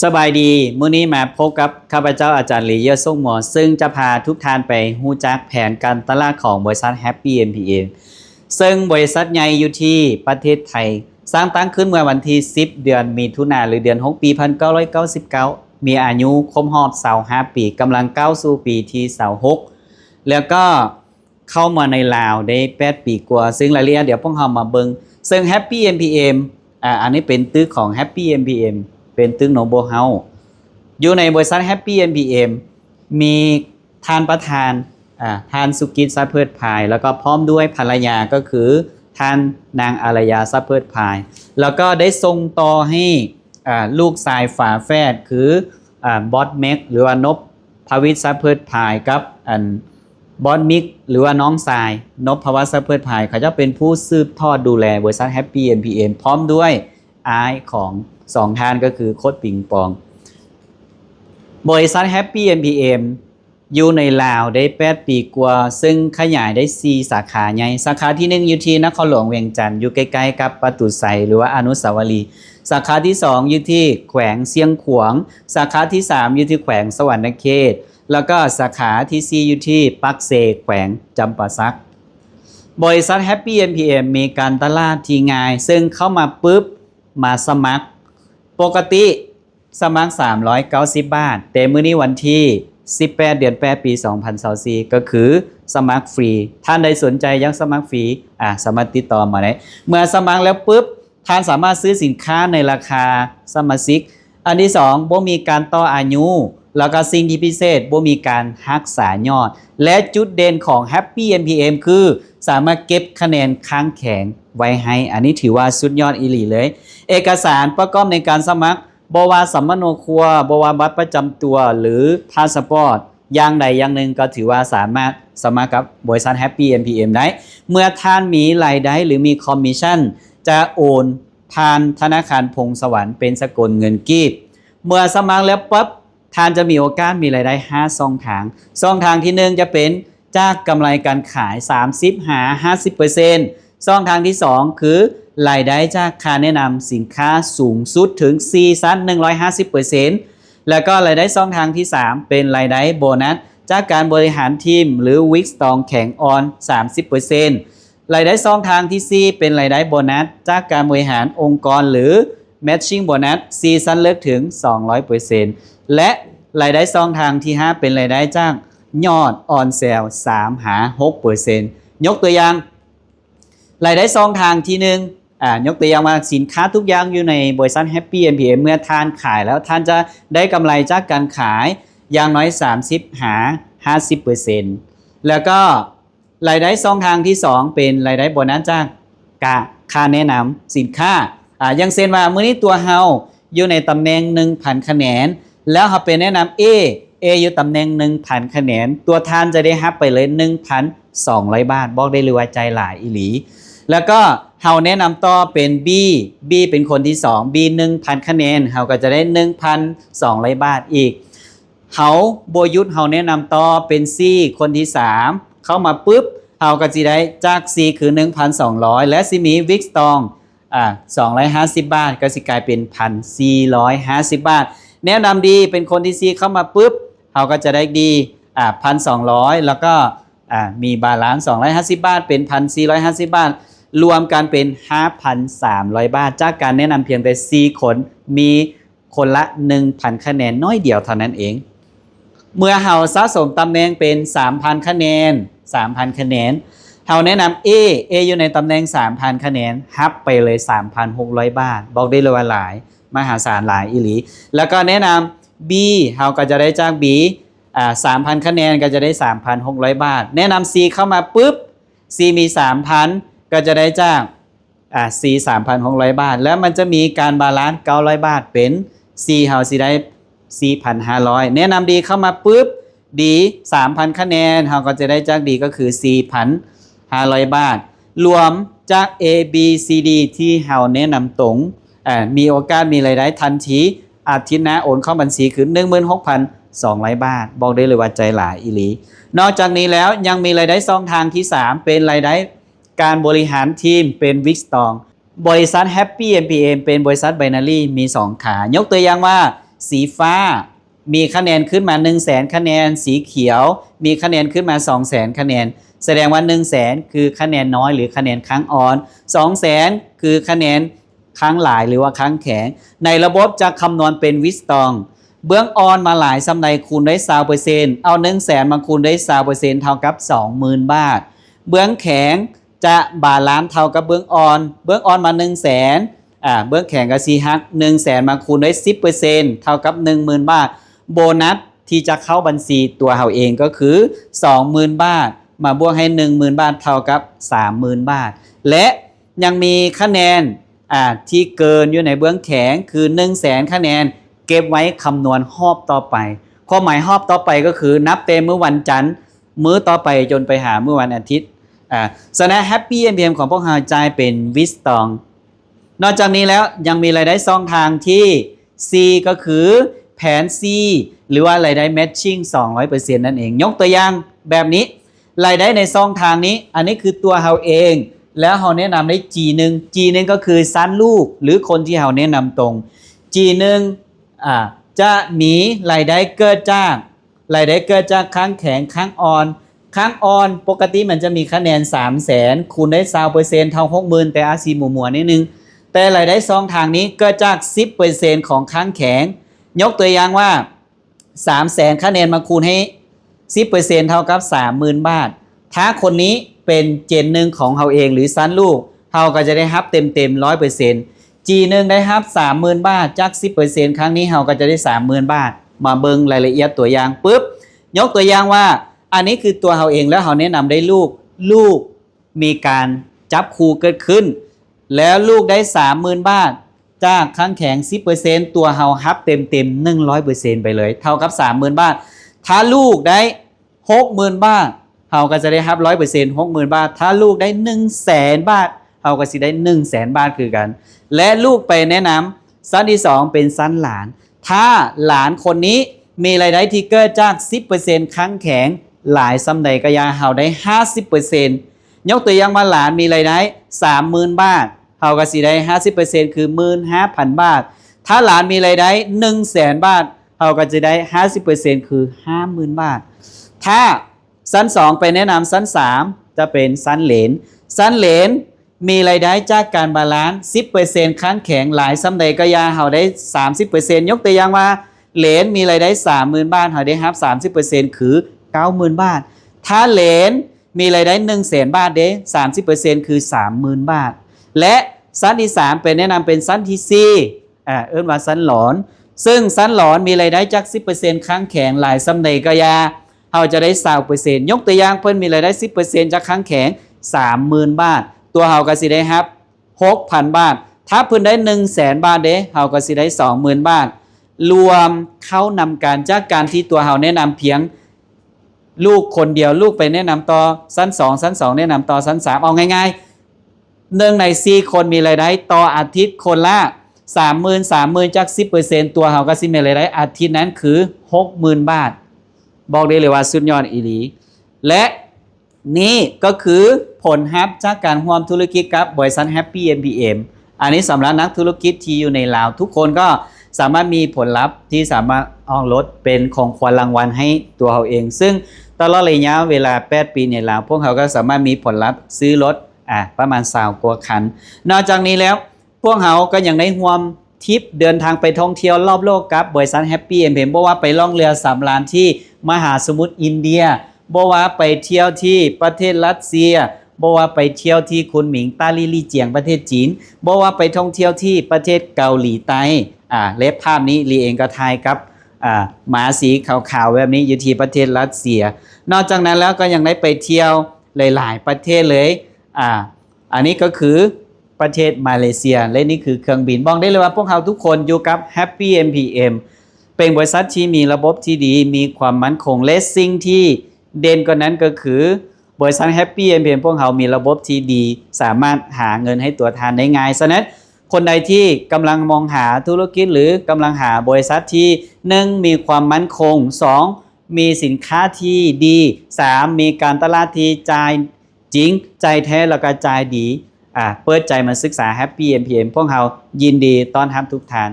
สบายดีมื้อนี้มาพบกับข้าพเจ้าอาจารย์หลีเย่อส่งหมอซึ่งจะพาทุกท่านไปฮู้จักแผนการตลาดของบริษัท Happy MPM ซึ่งบริษัทใหญ่อยู่ที่ประเทศไทยสร้างตั้งขึ้นเมื่อวันที่10เดือนมิถุนายนหรือเดือน6ปี1999มีอายุครบรอบ25ปีกำลังก้าวสู่ปีที่26แล้วก็เข้ามาในลาวได้8ปีกว่าซึ่งรายละเอียดเดี๋ยวพวกเรามาเบิ่งซึ่ง Happy MPM อันนี้เป็นตึกของ Happy MPMเป็นตึกโนโบเฮาส์อยู่ในบริษัท Happy MPM มีท่านประธานท่านสุกิจ ซับเพิดพายแล้วก็พร้อมด้วยภรรยาก็คือท่านนางอารยา ซับเพิดพายแล้วก็ได้ส่งต่อให้ลูกชายฝาแฝดคือบอสเมกหรือว่านพภวิทย์ ซับเพิดพายกับบอสมิกหรือว่าน้องชายนพภวัฒน์ ซับเพิดพายเขาจะเป็นผู้สืบทอดดูแลบริษัท Happy MPM พร้อมด้วยอ้ายของ2ท่านก็คือโค้ชปิงปองบริษัท Happy MPM อยู่ในลาวได้8ปีกว่าซึ่งขยายได้4สาขาใหญ่สาขาที่1อยู่ที่นครหลวงเวียงจันทร์อยู่ใกล้ๆกับประตูไสหรือว่าอนุสาวรีย์สาขาที่2อยู่ที่แขวงเชียงขวางสาขาที่3อยู่ที่แขวงสวรรณเขตแล้วก็สาขาที่4อยู่ที่ปักเซแขวงจำปาสักบริษัท Happy MPM มีการตลาดที่ง่ายซึ่งเข้ามาปุ๊บมาสมัครปกติสมัคร390 บาทแต่มื้อนี้วันที่18เดือน8ปี2024ก็คือสมัครฟรีท่านใดสนใจยังสมัครฟรีสามารถติดต่อมาได้เมื่อสมัครแล้วปุ๊บท่านสามารถซื้อสินค้าในราคาสมาชิกอันที่2บ่มีการต่ออายุแล้วก็สิ่งที่พิเศษบ่มีการรักษายอดและจุดเด่นของ Happy MPM คือสามารถเก็บคะแนนค้างแข็งไว้ให้อันนี้ถือว่าสุดยอดอีหลีเลยเอกสารประกอบในการสมัครบว่าสัมมโนครัวบว่าบัตรประจำตัวหรือพาสปอร์ตอย่างใดอย่างหนึ่งก็ถือว่าสามารถสมัครกับบริษัท Happy MPM ได้เมื่อท่านมีรายได้หรือมีคอมมิชชั่นจะโอนผ่านธนาคารพงสวรรค์เป็นสกุลเงินกีบเมื่อสมัครแล้วปั๊บท่านจะมีโอกาสมีรายได้5ช่องทางที่1จะเป็นจากกำไรการขาย 30-50%ช่องทางที่2คือรายได้จากค่าแนะนำสินค้าสูงสุดถึง 150% แล้วก็รายได้ช่องทางที่3เป็นรายได้โบนัสจากการบริหารทีมหรือวิกสตองแข่งออน 30% รายได้ช่องทางที่4เป็นรายได้โบนัสจากการบริหารองค์กรหรือ Matching โบนัสซีซั่นเลิกถึง 200% และรายได้ช่องทางที่5เป็นรายได้จากยอดออนเซล 3-6% ยกตัวอย่างรายได้ช่องทางที่1ยกตัวอย่างว่าสินค้าทุกอย่างอยู่ในบริษัท Happy MPM เมื่อท่านขายแล้วท่านจะได้กำไรจากการขายอย่างน้อย 30-50% แล้วก็รายได้ช่องทางที่2เป็นรายได้โบนัสจากค่าแนะนำสินค้าอย่างเช่นว่ามื้อนี้ตัวเฮาอยู่ในตำแหน่ง 1,000 คะแนนแล้วเฮาไปแนะนำ A อยู่ตำแหน่ง 1,000 คะแนนตัวท่านจะได้รับไปเลย 1,200 บาทบอกได้เลยว่าใจหลายอีหลีแล้วก็เฮาแนะนำต่อเป็น B เป็นคนที่2 B 1,000 คะแนนเฮาก็จะได้ 1,200 บาทอีกเฮาบ่หยุดเฮาแนะนำต่อเป็น C คนที่3เข้ามาปุ๊บเฮาก็สิได้จาก C คือ 1,200 และสิมีวิกสตอง250 บาทก็สิกลายเป็น 1,450 บาทแนะนำดีเป็นคนที่4เข้ามาปุ๊บเฮาก็จะได้ดี1,200 แล้วก็มีบาลานซ์250 บาทเป็น 1,450 บาทรวมกันเป็น 5,300 บาทจากการแนะนำเพียงแต่4คนมีคนละ 1,000 คะแนนน้อยเดียวเท่านั้นเองเมื่อเฮาสะสมตำแหน่งเป็น 3,000 คะแนนเฮาแนะนำ A อยู่ในตำแหน่ง 3,000 คะแนนรับไปเลย 3,600 บาทบอกได้เลยว่าหลายมหาศาลหลายอีหลีแล้วก็แนะนำ B เฮาก็จะได้จาก B 3,000 คะแนนก็จะได้ 3,600 บาทแนะนำ C เข้ามาปุ๊บ C มี 3,000 ก็จะได้จากC 3,600 บาทแล้วมันจะมีการบาลานซ์900 บาทเป็น C เฮาสิได้ 4,500 แนะนำ D เข้ามาปุ๊บ D 3,000 คะแนนเฮาก็จะได้จาก D ก็คือ 4,500 บาทรวมจาก A B C D ที่เฮาแนะนำตรงมีโอกาสมีรายได้ทันทีอาทิตย์หน้าโอนเข้าบัญชีคือ 16,200 บาทบอกได้เลยว่าใจหลายอีหลีนอกจากนี้แล้วยังมีรายได้ช่องทางที่3เป็นรายได้การบริหารทีมเป็นวิกสตองบริษัท Happy MPM เป็นบริษัทไบนารีมี2ขายกตัวอย่างว่า สีฟ้ามีคะแนนขึ้นมา 100,000 คะแนนสีเขียวมีคะแนนขึ้นมา 200,000 คะแนนแสดงว่า 100,000 คือคะแนนน้อยหรือคะแนนค้างอ่อน 200,000 คือคะแนนค้างหลายหรือว่าค้างแข็งในระบบจะคำนวณเป็นวิสตองเบื้องอ่อนมาหลายสำใดคูณได้ 20% เอา 100,000 มาคูณได้ 20% เท่ากับ 20,000 บาทเบื้องแข็งจะบาลานซ์เท่ากับเบื้องอ่อนมา 100,000 เบื้องแข็งกับซีฮัก 100,000 มาคูณได้ 10% เท่ากับ 10,000 บาทโบนัสที่จะเข้าบัญชีตัวเราเองก็คือ 20,000 บาทมาบวกให้ 10,000 บาทเท่ากับ 30,000 บาทและยังมีคะแนนที่เกินอยู่ในเบื้องแข็งคือ 100,000 คะแนนเก็บไว้คำนวณรอบต่อไปความหมายรอบต่อไปก็คือนับเต็มเมื่อวันจันทร์มื้อต่อไปจนไปหาเมื่อวันอาทิตย์สนะ Happy MPM ของพวกเราจ่ายเป็นวิสตองนอกจากนี้แล้วยังมีรายได้2ทางที่ C ก็คือแผน C หรือว่ารายได้ matching 200% นั่นเองยกตัวอย่างแบบนี้รายได้ใน2ทางนี้อันนี้คือตัวเราเองแล้วเราแนะนำได้ G1 ก็คือสั้นลูกหรือคนที่เราแนะนำตรง G1 จะมีรายได้เกิดจากค้างแข็งค้างอ่อนปกติมันจะมีคะแนน 300,000 คูณได้ 20% เท่า 60,000 แต่อาซีหมู่ๆนิดนึงแต่รายได้2ทางนี้เกิดจาก 10% ของค้างแข็งยกตัวอย่างว่า 300,000 คะแนนมาคูณให้ 10% เท่ากับ 30,000 บาทถ้าคนนี้เป็นเจนหนึ่งของเราเองหรือสั้นลูกเราก็จะได้รับเต็ม 100% G1 ได้รับ 30,000 บาทจาก 10% ครั้งนี้เราก็จะได้ 30,000 บาทมาเบิ่งรายละเอียดตัวอย่างปุ๊บยกตัวอย่างว่าอันนี้คือตัวเราเองแล้วเราแนะนำได้ลูกมีการจับคู่เกิดขึ้นแล้วลูกได้ 30,000 บาทจากค้างแข็ง 10% ตัวเรารับเต็ม 100% ไปเลยเท่ากับ 30,000 บาทถ้าลูกได้ 60,000 บาทเราก็จะได้รับ 100% 60,000 บาทถ้าลูกได้ 100,000 บาทเราก็สิได้ 100,000 บาทคือกันและลูกไปแนะนำสั้นที่2เป็นสั้นหลานถ้าหลานคนนี้มีรายได้ที่เกิดจาก 10% ค้างแข็งหลายซ้ำใดก็ยาเราได้ 50% ยกตัวอย่างมาหลานมีรายได้ 30,000 บาทเราก็สิได้ 50% คือ 15,000 บาทถ้าหลานมีรายได้ 100,000 บาทเราก็จะได้ 50% คือ 50,000 บาทถ้าสั้น2ไปแนะนำสั้น3จะเป็นสั้นเหลนมีรายได้จากการบาลานซ์ 10% ค้างแข็งหลายซ้ำใดก็ยาเราได้ 30% ยกตัวอย่างว่าเหลนมีรายได้ 30,000 บาทเราได้รับ 30% คือ 90,000 บาทถ้าเหลนมีรายได้ 100,000 บาทเด้ 30% คือ 30,000 บาทและสั้นที่3เป็นแนะนำเป็นสั้นที่4เอิ้นว่าสั้นหลอนซึ่งสั้นหลอนมีรายได้จาก 10% ค้างแข็งหลายซ้ำใดก็ยาเราจะได้ 20% ยกตัวอย่างเพิ่นมีรายได้ 10% จากค้างแข็ง 30,000 บาทตัวเราก็สิได้ครับ 6,000 บาทถ้าเพิ่นได้ 100,000 บาทเด้เราก็สิได้ 20,000 บาทรวมเข้านำการจากการที่ตัวเราแนะนำเพียงลูกคนเดียวลูกไปแนะนำต่อสั้น2แนะนำต่อสั้น3เอาง่ายๆ1ใน4คนมีรายได้ต่ออาทิตย์คนละ 30,000 จาก 10% ตัวเราก็สิมีรายได้อาทิตย์นั้นคือ 60,000 บาทบอกได้เลยว่าสุดยอดอีหลีและนี่ก็คือผลลัพธ์จากการร่วมธุรกิจกับบริษัท Happy MPM อันนี้สำหรับนักธุรกิจที่อยู่ในลาวทุกคนก็สามารถมีผลลัพธ์ที่สามารถออกรถเป็นของขวัญรางวัลให้ตัวเขาเองซึ่งตลอดระยะเวลา8 ปีในลาวพวกเขาก็สามารถมีผลลัพธ์ซื้อรถประมาณ20 กว่าคันนอกจากนี้แล้วพวกเขาก็ยังได้ร่วมทริปเดินทางไปท่องเที่ยวรอบโลกกับบริษัท Happy MPM บอกว่าไปล่องเรือสำราญที่มหาสมุทรอินเดียบอกว่าไปเที่ยวที่ประเทศรัสเซียบอกว่าไปเที่ยวที่คุนหมิงต้าลี่ลี่เจียงประเทศจีนบอกว่าไปท่องเที่ยวที่ประเทศเกาหลีใต้เล็บภาพนี้ลีเองก็ถ่ายกับหมาสีขาวๆแบบนี้อยู่ที่ประเทศรัสเซียนอกจากนั้นแล้วก็ยังได้ไปเที่ยวหลายๆประเทศเลยอันนี้ก็คือประเทศมาเลเซียและนี่คือเครื่องบินบอกได้เลยว่าพวกเขาทุกคนอยู่กับ Happy MPM เป็นบริษัทที่มีระบบที่ดีมีความมั่นคงและสิ่งที่เด่นกว่านั้นก็คือบริษัท Happy MPM พวกเขามีระบบที่ดีสามารถหาเงินให้ตัวแทนได้ง่ายฉะนั้นคนใดที่กำลังมองหาธุรกิจหรือกำลังหาบริษัทที่1มีความมั่นคง2มีสินค้าที่ดี3มีการตลาดที่จ่ายจริงใจแท้แล้วก็จ่ายดีเปิดใจมาศึกษา Happy MPM พวกเขายินดีต้อนรับทุกท่าน